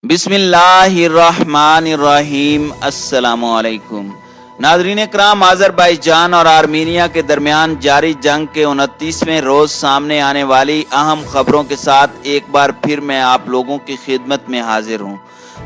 बिस्मिल्लाहिर्रहमानिर्रहीम। अस्सलामुअलैकुम नाज़रीन इकराम, आज़रबाईजान और आर्मीनिया के दरमियान जारी जंग के 29वें रोज़ सामने आने वाली अहम खबरों के साथ एक बार फिर मैं आप लोगों की खिदमत में हाजिर हूँ।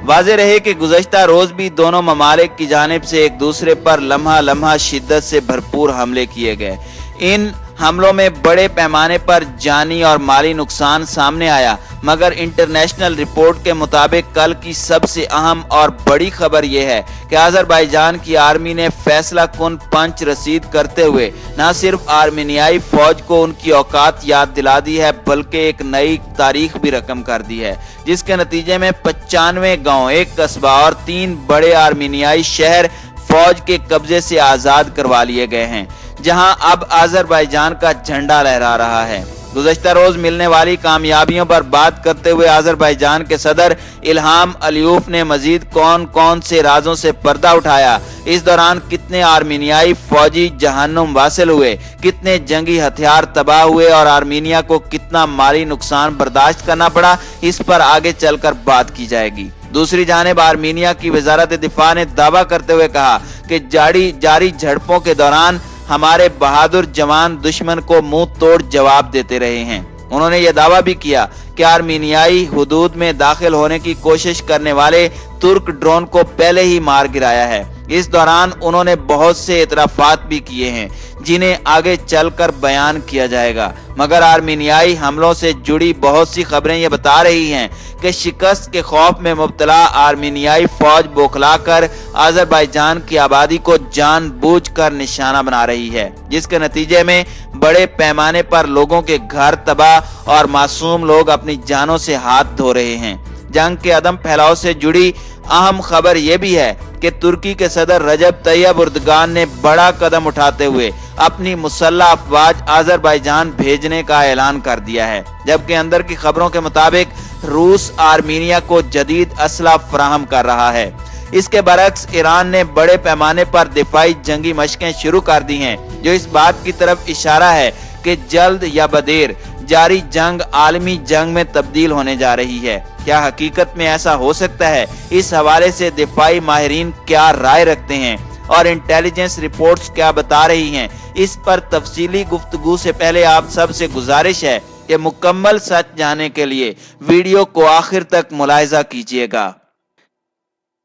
वाज़ेह रहे कि गुज़श्ता रोज़ भी दोनों ममालिक की जानिब से एक दूसरे पर लम्हा लम्हा शिद्दत से भरपूर हमले किए गए। इन हमलों में बड़े पैमाने पर जानी और माली नुकसान सामने आया, मगर इंटरनेशनल रिपोर्ट के मुताबिक कल की सबसे अहम और बड़ी खबर यह है कि आज़रबाईजान की आर्मी ने फैसला कुन पंच रसीद करते हुए न सिर्फ आर्मीनियाई फौज को उनकी औकात याद दिला दी है, बल्कि एक नई तारीख भी रकम कर दी है, जिसके नतीजे में 95 गांव, एक कस्बा और 3 बड़े आर्मीनियाई शहर फौज के कब्जे से आज़ाद करवा लिए गए हैं, जहां अब आज़रबाईजान का झंडा लहरा रहा है। गुज़श्ता रोज मिलने वाली कामयाबियों पर बात करते हुए आज़रबाईजान के सदर इल्हाम अलीयूफ ने मजीद कौन कौन से राजों से पर्दा उठाया, इस दौरान कितने आर्मीनियाई फौजी जहन्नुम वासिल हुए, कितने जंगी हथियार तबाह हुए और आर्मीनिया को कितना माली नुकसान बर्दाश्त करना पड़ा, इस पर आगे चलकर बात की जाएगी। दूसरी जानिब आर्मीनिया की वजारत दिफा ने दावा करते हुए कहा कि जारी झड़पों के दौरान हमारे बहादुर जवान दुश्मन को मुंह तोड़ जवाब देते रहे हैं। उन्होंने यह दावा भी किया कि आर्मीनियाई हुदूद में दाखिल होने की कोशिश करने वाले तुर्क ड्रोन को पहले ही मार गिराया है। इस दौरान उन्होंने बहुत से इतराफात भी किए हैं, जिन्हें आगे चलकर बयान किया जाएगा, मगर आर्मीनियाई हमलों से जुड़ी बहुत सी खबरें ये बता रही हैं कि शिकस्त के खौफ में मुब्तला आर्मीनियाई फौज बौखलाकर आज़रबाईजान की आबादी को जानबूझकर निशाना बना रही है, जिसके नतीजे में बड़े पैमाने पर लोगों के घर तबाह और मासूम लोग अपनी जानों से हाथ धो रहे हैं। जंग के अदम फैलाव से जुड़ी अहम खबर यह भी है कि तुर्की के सदर रजब तैयब उर्दगान ने बड़ा कदम उठाते हुए अपनी मुसल्लह अफवाज आज़रबाईजान भेजने का ऐलान कर दिया है, जबकि अंदर की खबरों के मुताबिक रूस आर्मीनिया को जदीद असला फराहम कर रहा है। इसके बरक्स ईरान ने बड़े पैमाने पर दिफाई जंगी मशकें शुरू कर दी हैं, जो इस बात की तरफ इशारा है कि जल्द या बदेर जारी जंग आलमी जंग में तब्दील होने जा रही है। क्या हकीकत में ऐसा हो सकता है? इस हवाले से दिफाई माहिरीन क्या राय रखते हैं और इंटेलिजेंस रिपोर्ट्स क्या बता रही हैं, इस पर तफसीली गुफ्तगू से पहले आप सबसे गुजारिश है कि मुकम्मल सच जानने के लिए वीडियो को आखिर तक मुलाहिजा कीजिएगा।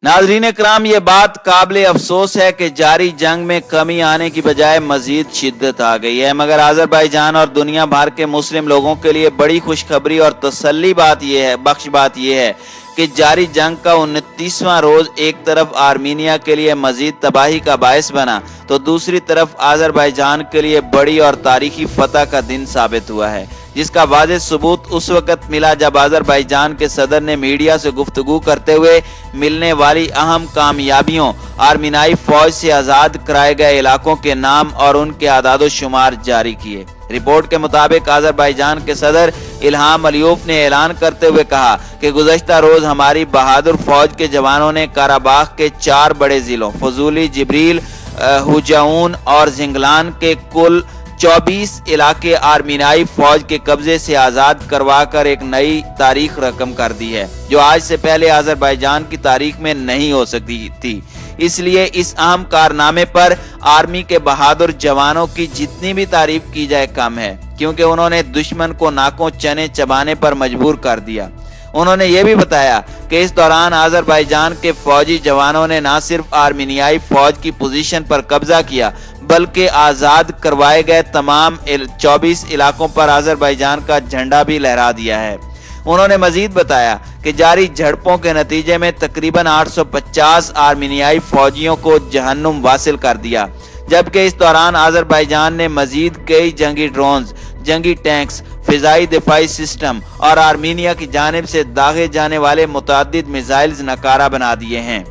नाज़रीन इकराम, ये बात काबिल अफसोस है कि जारी जंग में कमी आने की बजाय मजीद शिद्दत आ गई है, मगर आज़रबाईजान और दुनिया भर के मुस्लिम लोगों के लिए बड़ी खुशखबरी और तसल्ली बात यह है कि जारी जंग का 29वां रोज एक तरफ आर्मीनिया के लिए मजीद तबाही का बायस बना, तो दूसरी तरफ आज़रबाईजान के लिए बड़ी और तारीखी फतह का दिन साबित हुआ है, जिसका वाज़ेह सबूत उस वक्त मिला जब आज़रबाईजान के सदर ने मीडिया से गुफ्तगू करते हुए मिलने वाली अहम कामयाबियों, आर्मीनियाई फौज से आज़ाद कराए गए इलाकों के नाम और उनके आदादो शुमार जारी किए। रिपोर्ट के मुताबिक आज़रबाईजान के सदर इल्हाम अलीयूफ ने ऐलान करते हुए कहा कि गुज़श्ता रोज हमारी बहादुर फौज के जवानों ने काराबाख के 4 बड़े जिलों फजूली, जिब्रील, हुजाउन और जिंगलान के कुल 24 इलाके आर्मीनियाई फौज के कब्जे से आज़ाद करवा कर एक नई तारीख रकम कर दी है, जो आज से पहले आज़रबाईजान की तारीख में नहीं हो सकती थी। इसलिए इस अहम कारनामे पर आर्मी के बहादुर जवानों की जितनी भी तारीफ की जाए कम है, क्योंकि उन्होंने दुश्मन को नाकों चने चबाने पर मजबूर कर दिया। उन्होंने ये भी बताया कि इस दौरान आज़रबाईजान के फौजी जवानों ने न सिर्फ आर्मीनियाई फौज की पोजीशन पर कब्जा किया, बल्कि आज़ाद करवाए गए तमाम 24 इलाकों पर आज़रबाईजान का झंडा भी लहरा दिया है। उन्होंने मजीद बताया कि जारी झड़पों के नतीजे में तकरीबन 850 आर्मीनियाई फौजियों को जहन्नुम वासिल कर दिया, जबकि इस दौरान आज़रबाईजान ने मजीद कई जंगी ड्रोन्स, जंगी टैंक्स, फिजाई दिफाई सिस्टम और आर्मीनिया की जानिब से दागे जाने वाले मुतअद्दिद मिसाइल्स नकारा बना दिए हैं।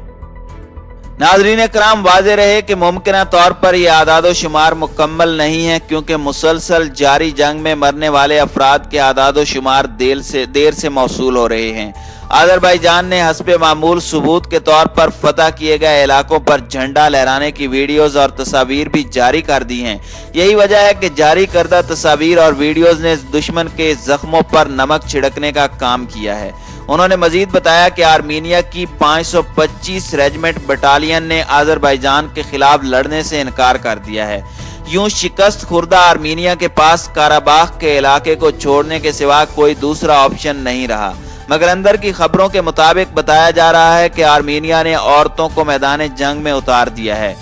नाज़रीन इकराम, वाज़ेह रहे कि मुमकिन तौर पर यह आदादो शुमार मुकम्मल नहीं है, क्योंकि मुसलसल जारी जंग में मरने वाले अफराद के आदादो शुमार देर से मौसूल हो रहे हैं। आज़रबाईजान ने हस्बे मामूल सबूत के तौर पर फतह किए गए इलाकों पर झंडा लहराने की वीडियोस और तस्वीर भी जारी कर दी हैं। यही वजह है कि जारी करदा तस्वीर और वीडियोस ने दुश्मन के जख्मों पर नमक छिड़कने का काम किया है। انہوں نے مزید بتایا کہ آرمینیا کی 525 ریجمنٹ بٹالین نے آذربائیجان کے خلاف لڑنے سے انکار کر دیا ہے۔ یوں شکست خوردہ آرمینیا کے پاس کاراباخ کے علاقے کو چھوڑنے کے سوا کوئی دوسرا آپشن نہیں رہا، مگر اندر کی خبروں کے مطابق بتایا جا رہا ہے کہ آرمینیا نے عورتوں کو میدان جنگ میں اتار دیا ہے۔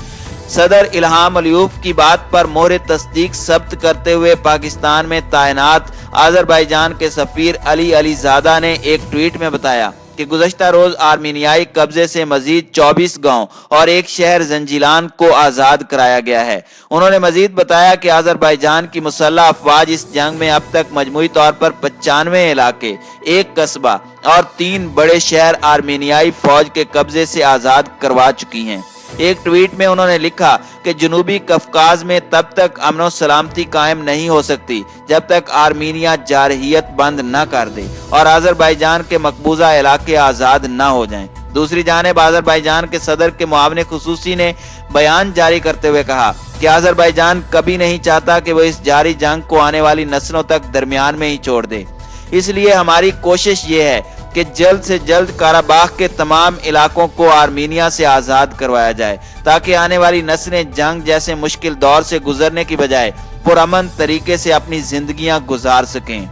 صدر الہام علیوف کی بات پر مہر تصدیق ثبت کرتے ہوئے پاکستان میں تعینات آذربائیجان کے سفیر علی زادہ نے ایک ٹویٹ میں بتایا کہ گزشتہ روز آرمینیائی قبضے سے مزید 24 گاؤں اور ایک شہر زنجیلان کو آزاد کرایا گیا ہے۔ انہوں نے مزید بتایا کہ آذربائیجان کی مسلح افواج اس جنگ میں اب تک مجموعی طور پر 95 علاقے، ایک قصبہ اور 3 بڑے شہر آرمینیائی فوج کے قبضے سے آزاد کروا چکی ہیں۔ ایک ٹویٹ میں انہوں نے لکھا کہ جنوبی کفکاز میں تب تک امن و سلامتی قائم نہیں ہو سکتی جب تک آرمینیا جارحیت بند نہ کر دے اور آذربائیجان کے مقبوضہ علاقے آزاد نہ ہو جائیں۔ دوسری جانب آذربائیجان کے صدر کے معاون خصوصی نے بیان جاری کرتے ہوئے کہا کہ آذربائیجان کبھی نہیں چاہتا کہ وہ اس جاری جنگ کو آنے والی نسلوں تک درمیان میں ہی چھوڑ دے، اس لیے ہماری کوشش یہ ہے کہ جلد سے جلد کاراباخ کے تمام علاقوں کو آرمینیا سے آزاد کروایا جائے تاکہ آنے والی نسلیں جنگ جیسے مشکل دور سے گزرنے کی بجائے پرامن طریقے سے اپنی زندگیاں گزار سکیں۔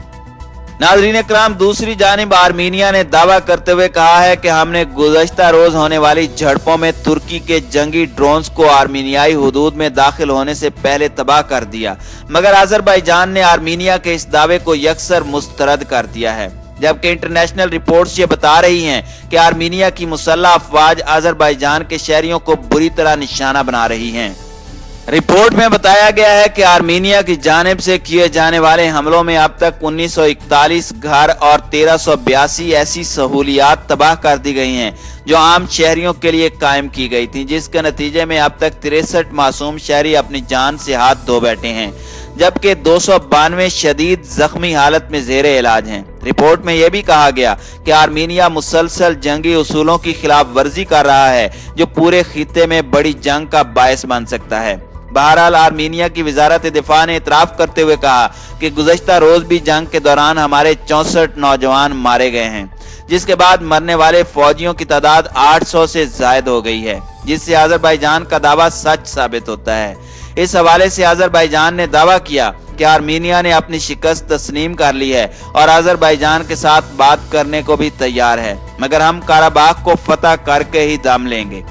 ناظرین اکرام، دوسری جانب آرمینیا نے دعویٰ کرتے ہوئے کہا ہے کہ ہم نے گزشتہ روز ہونے والی جھڑپوں میں ترکی کے جنگی ڈرونز کو آرمینیائی حدود میں داخل ہونے سے پہلے تباہ کر دیا، مگر آذربائیجان نے آرمینیا کے اس دعوے کو یکسر مسترد کر دیا ہے، جبکہ انٹرنیشنل رپورٹس یہ بتا رہی ہیں کہ آرمینیا کی مسلح افواج آذربائیجان کے شہریوں کو بری طرح نشانہ بنا رہی ہیں۔ رپورٹ میں بتایا گیا ہے کہ آرمینیا کی جانب سے کیے جانے والے حملوں میں اب تک 1941 گھر اور 1382 ایسی سہولیات تباہ کر دی گئی ہیں جو عام شہریوں کے لیے قائم کی گئی تھیں، جس کے نتیجے میں اب تک 63 معصوم شہری اپنی جان سے ہاتھ دھو بیٹھے ہیں، جبکہ 292 شدید زخمی حالت میں زیر علاج ہیں۔ رپورٹ میں یہ بھی کہا گیا کہ آرمینیا مسلسل جنگی اصولوں کی خلاف ورزی کر رہا ہے جو پورے خطے میں بڑی جنگ کا باعث بن سکتا ہے۔ بہرحال آرمینیا کی وزارت دفاع نے اعتراف کرتے ہوئے کہا کہ گزشتہ روز بھی جنگ کے دوران ہمارے 64 نوجوان مارے گئے ہیں، جس کے بعد مرنے والے فوجیوں کی تعداد 800 سے زائد ہو گئی ہے، جس سے آذربائیجان کا دعویٰ سچ ثابت ہوتا ہے۔ اس حوالے سے آذربائیجان نے دعویٰ کیا کہ آرمینیا نے اپنی شکست تسلیم کر لی ہے اور آذربائیجان کے ساتھ بات کرنے کو بھی تیار ہے، مگر ہم کاراباخ کو فتح کر کے ہی دم لیں گے۔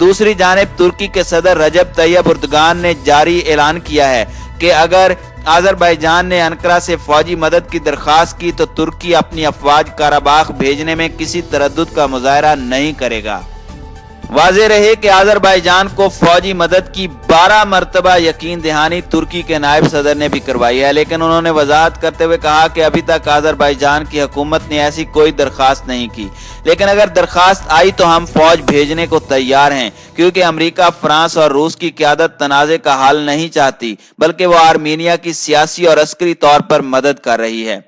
دوسری جانب ترکی کے صدر رجب طیب اردگان نے جاری اعلان کیا ہے کہ اگر آذربائیجان نے انقرہ سے فوجی مدد کی درخواست کی تو ترکی اپنی افواج کاراباخ بھیجنے میں کسی تردد کا مظاہرہ نہیں کرے گا۔ واضح رہے کہ آذربائیجان کو فوجی مدد کی 12 مرتبہ یقین دہانی ترکی کے نائب صدر نے بھی کروائی ہے، لیکن انہوں نے وضاحت کرتے ہوئے کہا کہ ابھی تک آذربائیجان کی حکومت نے ایسی کوئی درخواست نہیں کی، لیکن اگر درخواست آئی تو ہم فوج بھیجنے کو تیار ہیں، کیونکہ امریکہ، فرانس اور روس کی قیادت تنازع کا حل نہیں چاہتی، بلکہ وہ آرمینیا کی سیاسی اور عسکری طور پر مدد کر رہی ہے۔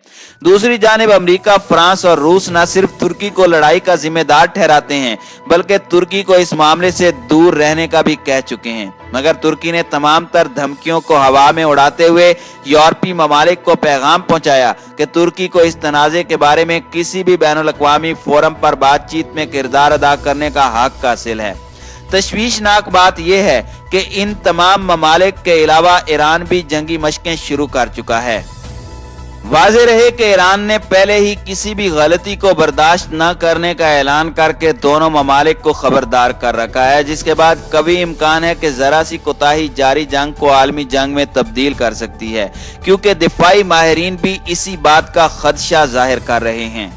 دوسری جانب امریکہ، فرانس اور روس نہ صرف ترکی کو لڑائی کا ذمہ دار ٹھہراتے ہیں بلکہ ترکی کو اس معاملے سے دور رہنے کا بھی کہہ چکے ہیں، مگر ترکی نے تمام تر دھمکیوں کو ہوا میں اڑاتے ہوئے یورپی ممالک کو پیغام پہنچایا کہ ترکی کو اس تنازع کے بارے میں کسی بھی بین الاقوامی فورم پر بات چیت میں کردار ادا کرنے کا حق حاصل ہے۔ تشویشناک بات یہ ہے کہ ان تمام ممالک کے علاوہ ایران بھی جنگی مشقیں شروع کر چکا ہے۔ واضح رہے کہ ایران نے پہلے ہی کسی بھی غلطی کو برداشت نہ کرنے کا اعلان کر کے دونوں ممالک کو خبردار کر رکھا ہے، جس کے بعد کبھی امکان ہے کہ ذرا سی کوتاہی جاری جنگ کو عالمی جنگ میں تبدیل کر سکتی ہے، کیونکہ دفاعی ماہرین بھی اسی بات کا خدشہ ظاہر کر رہے ہیں۔